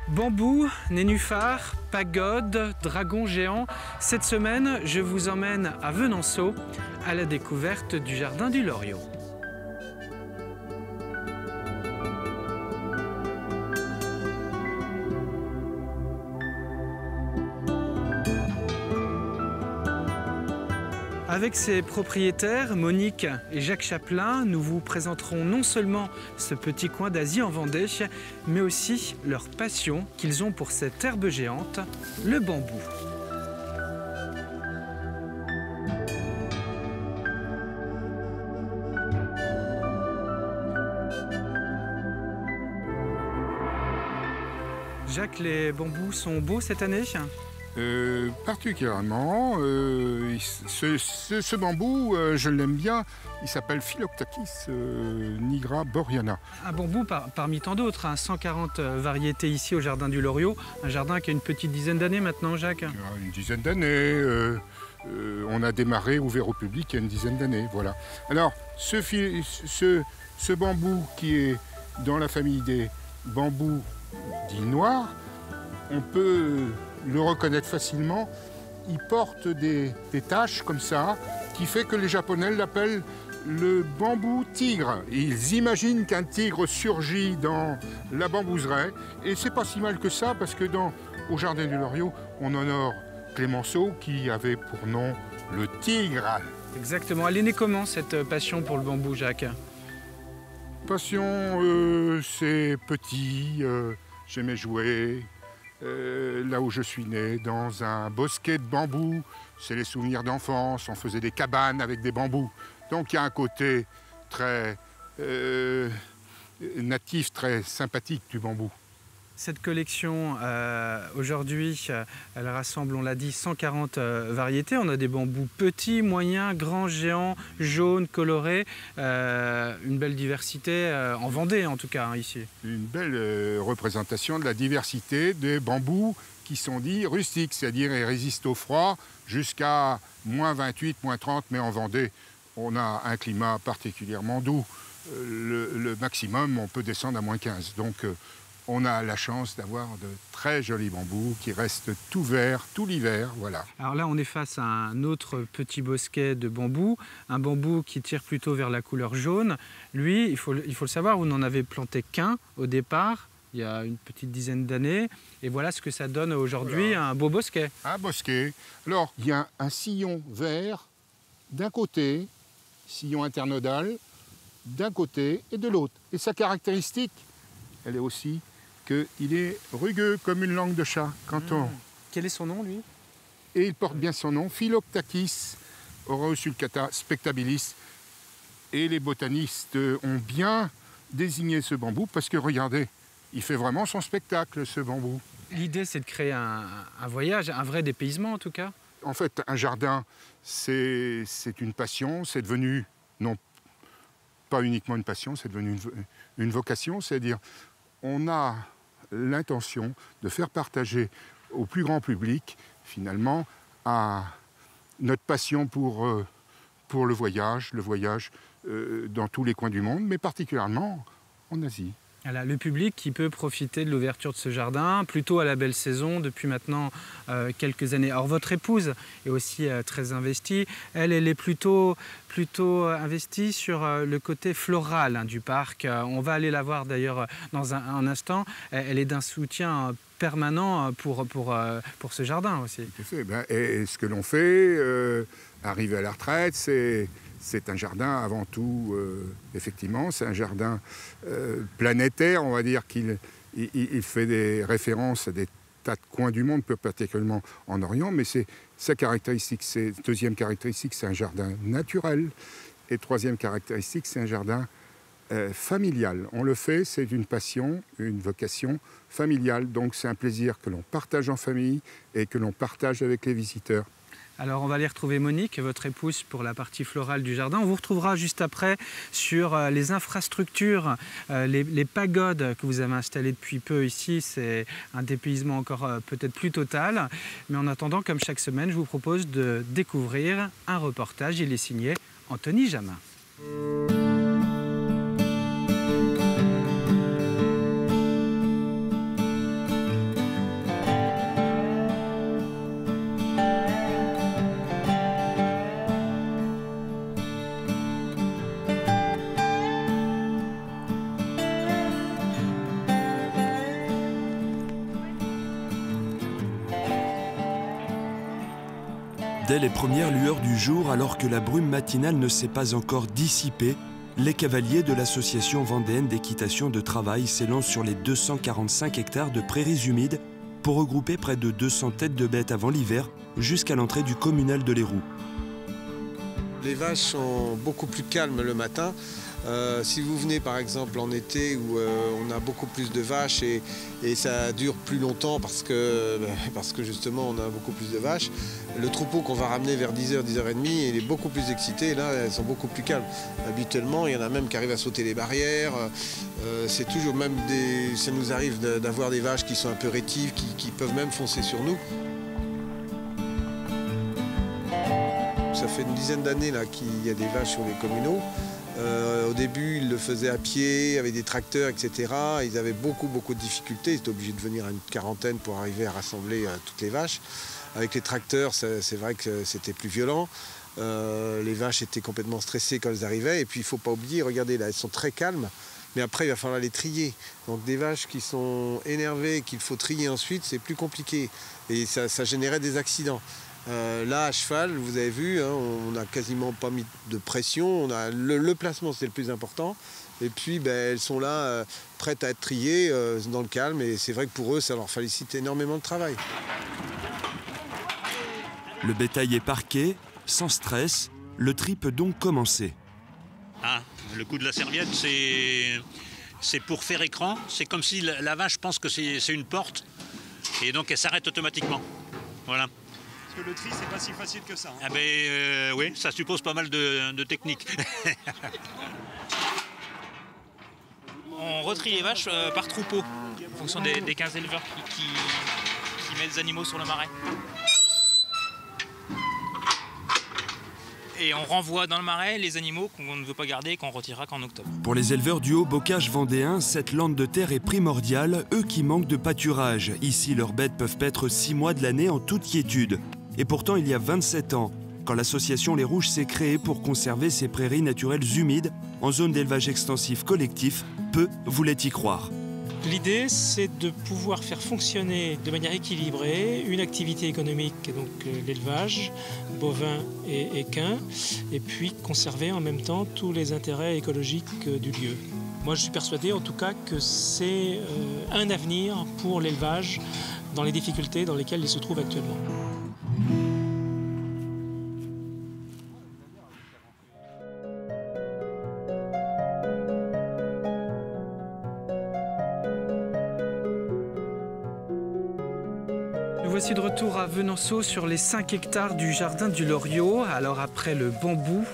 Bambou, nénuphars, pagodes, dragons géants. Cette semaine, je vous emmène à Venanceau, à la découverte du jardin du Loriot. Avec ses propriétaires, Monique et Jacques Chaplin, nous vous présenterons non seulement ce petit coin d'Asie en Vendée, mais aussi leur passion qu'ils ont pour cette herbe géante, le bambou. Jacques, les bambous sont beaux cette année ? Particulièrement, ce bambou, je l'aime bien, il s'appelle Philoctatis nigra boreana. Un bambou parmi tant d'autres, 140 variétés ici au jardin du Loriot, un jardin qui a une petite dizaine d'années maintenant, Jacques. Une dizaine d'années, on a démarré, ouvert au public il y a une dizaine d'années, voilà. Alors, ce bambou qui est dans la famille des bambous dits noirs, on peut le reconnaître facilement, il porte des taches comme ça, qui fait que les Japonais l'appellent le bambou tigre. Ils imaginent qu'un tigre surgit dans la bambouseraie, et c'est pas si mal que ça, parce que au jardin du Loriot, on honore Clémenceau, qui avait pour nom le tigre. Exactement. Elle est née comment, cette passion pour le bambou, Jacques? Passion, c'est petit, j'aimais jouer. Là où je suis né, dans un bosquet de bambous, c'est les souvenirs d'enfance, on faisait des cabanes avec des bambous. Donc il y a un côté très natif, très sympathique du bambou. Cette collection, aujourd'hui, elle rassemble, on l'a dit, 140 variétés. On a des bambous petits, moyens, grands, géants, jaunes, colorés. Une belle diversité, en Vendée en tout cas, hein, ici. Une belle représentation de la diversité des bambous qui sont dits rustiques, c'est-à-dire ils résistent au froid jusqu'à moins 28, moins 30, mais en Vendée, on a un climat particulièrement doux. Le maximum, on peut descendre à moins 15. Donc, on a la chance d'avoir de très jolis bambous qui restent tout verts tout l'hiver, voilà. Alors là, on est face à un autre petit bosquet de bambous, un bambou qui tire plutôt vers la couleur jaune. Lui, il faut le savoir, vous n'en avez planté qu'un au départ, il y a une petite dizaine d'années. Et voilà ce que ça donne aujourd'hui, voilà. Un beau bosquet. Un bosquet. Alors, il y a un sillon vert d'un côté, sillon internodal d'un côté et de l'autre. Et sa caractéristique, elle est aussi qu'il est rugueux comme une langue de chat. Quel est son nom, lui? Et il porte bien son nom, Philoctatis aureosulcata spectabilis. Et les botanistes ont bien désigné ce bambou parce que, regardez, il fait vraiment son spectacle, ce bambou. L'idée, c'est de créer un voyage, un vrai dépaysement, en tout cas. En fait, un jardin, c'est une passion, c'est devenu, non pas uniquement une passion, c'est devenu une vocation, c'est-à-dire on a l'intention de faire partager au plus grand public, finalement, notre passion pour le voyage dans tous les coins du monde, mais particulièrement en Asie. Voilà, le public qui peut profiter de l'ouverture de ce jardin, plutôt à la belle saison, depuis maintenant quelques années. Alors votre épouse est aussi très investie. Elle est plutôt investie sur le côté floral du parc. On va aller la voir d'ailleurs dans un instant. Elle est d'un soutien permanent pour ce jardin aussi. Tout à fait. Et ce que l'on fait, arrivé à la retraite, c'est un jardin avant tout, effectivement, c'est un jardin planétaire, on va dire qu'il fait des références à des tas de coins du monde, plus particulièrement en Orient, mais sa caractéristique, deuxième caractéristique, c'est un jardin naturel, et troisième caractéristique, c'est un jardin familial. On le fait, c'est une passion, une vocation familiale, donc c'est un plaisir que l'on partage en famille et que l'on partage avec les visiteurs. Alors on va aller retrouver Monique, votre épouse, pour la partie florale du jardin. On vous retrouvera juste après sur les infrastructures, les pagodes que vous avez installées depuis peu ici. C'est un dépaysement encore peut-être plus total. Mais en attendant, comme chaque semaine, je vous propose de découvrir un reportage. Il est signé Anthony Jamin. Dès les premières lueurs du jour, alors que la brume matinale ne s'est pas encore dissipée, les cavaliers de l'Association vendéenne d'équitation de travail s'élancent sur les 245 hectares de prairies humides pour regrouper près de 200 têtes de bêtes avant l'hiver jusqu'à l'entrée du communal de l'Héroux. Les vaches sont beaucoup plus calmes le matin. Si vous venez par exemple en été où on a beaucoup plus de vaches et ça dure plus longtemps parce que justement on a beaucoup plus de vaches, le troupeau qu'on va ramener vers 10h, 10h30, il est beaucoup plus excité et là elles sont beaucoup plus calmes. Habituellement il y en a même qui arrivent à sauter les barrières, c'est toujours même ça nous arrive d'avoir des vaches qui sont un peu rétives, qui peuvent même foncer sur nous. Ça fait une dizaine d'années qu'il y a des vaches sur les communaux. Au début, ils le faisaient à pied, avec des tracteurs, etc. Ils avaient beaucoup de difficultés. Ils étaient obligés de venir à une quarantaine pour arriver à rassembler toutes les vaches. Avec les tracteurs, c'est vrai que c'était plus violent. Les vaches étaient complètement stressées quand elles arrivaient. Et puis, il ne faut pas oublier, regardez là, elles sont très calmes. Mais après, il va falloir les trier. Donc des vaches qui sont énervées et qu'il faut trier ensuite, c'est plus compliqué. Et ça générait des accidents. Là, à cheval, vous avez vu, hein, on n'a quasiment pas mis de pression. Le placement, c'est le plus important. Et puis, elles sont là, prêtes à être triées dans le calme. Et c'est vrai que pour eux, ça leur félicite énormément de travail. Le bétail est parqué, sans stress. Le tri peut donc commencer. Ah, le coup de la serviette, c'est pour faire écran. C'est comme si la vache pense que c'est une porte. Et donc, elle s'arrête automatiquement. Voilà. Que le tri, c'est pas si facile que ça. Hein. Ah oui, ça suppose pas mal de techniques. On retrie les vaches par troupeau, en fonction des 15 éleveurs qui mettent les animaux sur le marais. Et on renvoie dans le marais les animaux qu'on ne veut pas garder et qu'on retirera qu'en octobre. Pour les éleveurs du Haut-Bocage vendéen, cette lande de terre est primordiale, eux qui manquent de pâturage. Ici, leurs bêtes peuvent paître 6 mois de l'année en toute quiétude. Et pourtant, il y a 27 ans, quand l'association Les Rouges s'est créée pour conserver ces prairies naturelles humides en zone d'élevage extensif collectif, peu voulaient y croire. L'idée, c'est de pouvoir faire fonctionner de manière équilibrée une activité économique, donc l'élevage, bovin et équin, et puis conserver en même temps tous les intérêts écologiques du lieu. Moi, je suis persuadé en tout cas que c'est un avenir pour l'élevage dans les difficultés dans lesquelles il se trouve actuellement. Nous voici de retour à Venanceau sur les 5 hectares du jardin du Loriot. Alors après le bambou,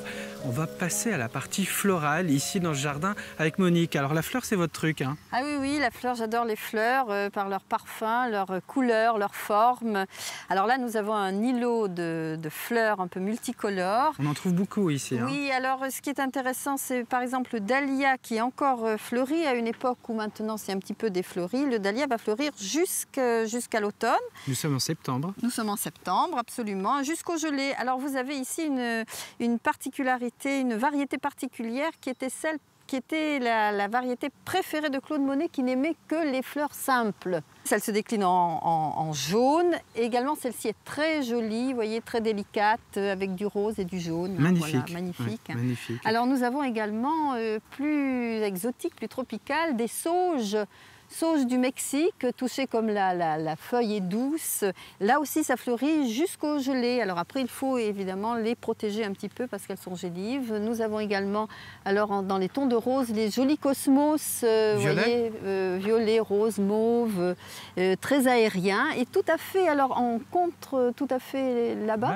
on va passer à la partie florale ici dans ce jardin avec Monique. Alors la fleur, c'est votre truc, hein? Ah oui, la fleur, j'adore les fleurs par leur parfum, leur couleur, leur forme. Alors là, nous avons un îlot de fleurs un peu multicolores. On en trouve beaucoup ici. Hein? Oui, alors ce qui est intéressant, c'est par exemple le dahlia qui est encore fleuri à une époque où maintenant c'est un petit peu défleuri. Le dahlia va fleurir jusqu'à l'automne. Nous sommes en septembre. Nous sommes en septembre, absolument, jusqu'au gelé. Alors vous avez ici une particularité, une variété particulière qui était la variété préférée de Claude Monet, qui n'aimait que les fleurs simples. Elle se décline en jaune. Et également, celle-ci est très jolie, vous voyez, très délicate, avec du rose et du jaune. Magnifique. Voilà, magnifique. Ouais, magnifique. Alors, nous avons également plus exotique, plus tropical, des sauges Sauge du Mexique, touchée comme la feuille est douce. Là aussi, ça fleurit jusqu'au gelé. Alors après, il faut évidemment les protéger un petit peu parce qu'elles sont gélives. Nous avons également, alors dans les tons de rose, les jolis cosmos, violet, violet, rose, mauve, très aériens. Et tout à fait, alors en contre, tout à fait là-bas,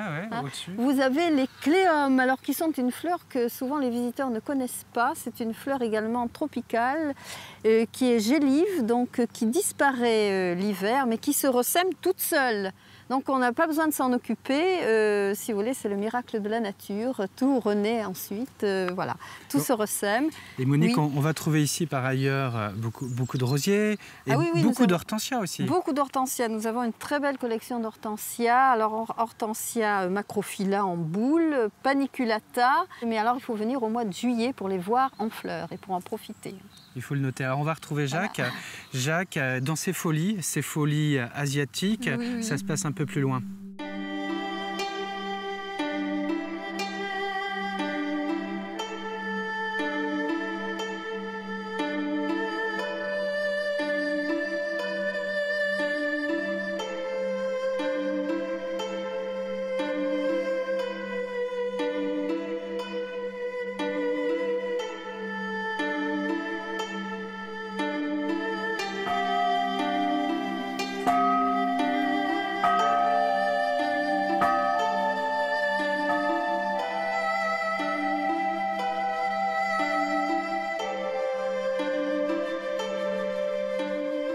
vous avez les cléums, alors qui sont une fleur que souvent les visiteurs ne connaissent pas. C'est une fleur également tropicale qui est gélive, donc qui disparaît l'hiver, mais qui se ressème toute seule. Donc on n'a pas besoin de s'en occuper. Si vous voulez, c'est le miracle de la nature. Tout renaît ensuite, voilà, tout se ressème. Et Monique, on va trouver ici par ailleurs beaucoup de rosiers et beaucoup d'hortensias aussi. Beaucoup d'hortensias. Nous avons une très belle collection d'hortensias. Alors hortensia macrophylla en boule, paniculata. Mais alors il faut venir au mois de juillet pour les voir en fleurs et pour en profiter. Il faut le noter. Alors on va retrouver Jacques. Voilà. Jacques, dans ses folies asiatiques, ça se passe un peu plus loin.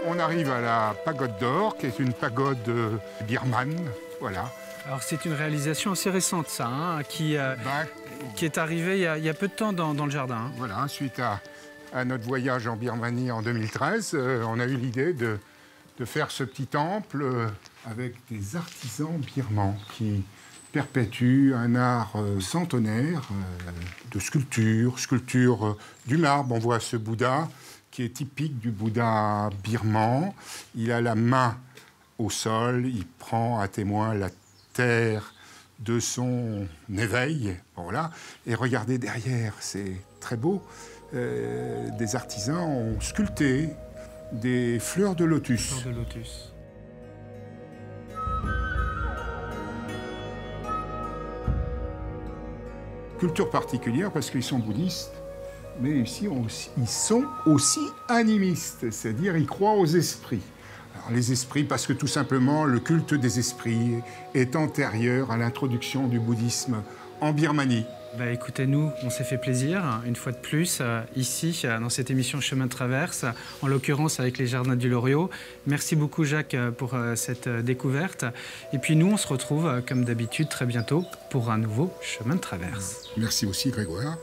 On arrive à la pagode d'or, qui est une pagode birmane, voilà. Alors c'est une réalisation assez récente, ça, hein, qui est arrivée il y a peu de temps dans le jardin. Hein. Voilà, suite à notre voyage en Birmanie en 2013, on a eu l'idée de faire ce petit temple avec des artisans birmans qui perpétuent un art centenaire de sculpture du marbre. On voit ce Bouddha qui est typique du Bouddha birman. Il a la main au sol, il prend à témoin la terre de son éveil. Voilà. Et regardez derrière, c'est très beau. Des artisans ont sculpté des fleurs de lotus. Fleurs de lotus. Culture particulière parce qu'ils sont bouddhistes. Mais ici, ils sont aussi animistes, c'est-à-dire ils croient aux esprits. Alors, les esprits, parce que tout simplement, le culte des esprits est antérieur à l'introduction du bouddhisme en Birmanie. Bah, écoutez, nous, on s'est fait plaisir, une fois de plus, ici, dans cette émission Chemin de Traverse, en l'occurrence avec les Jardins du Loriot. Merci beaucoup, Jacques, pour cette découverte. Et puis nous, on se retrouve, comme d'habitude, très bientôt pour un nouveau Chemin de Traverse. Merci aussi, Grégoire.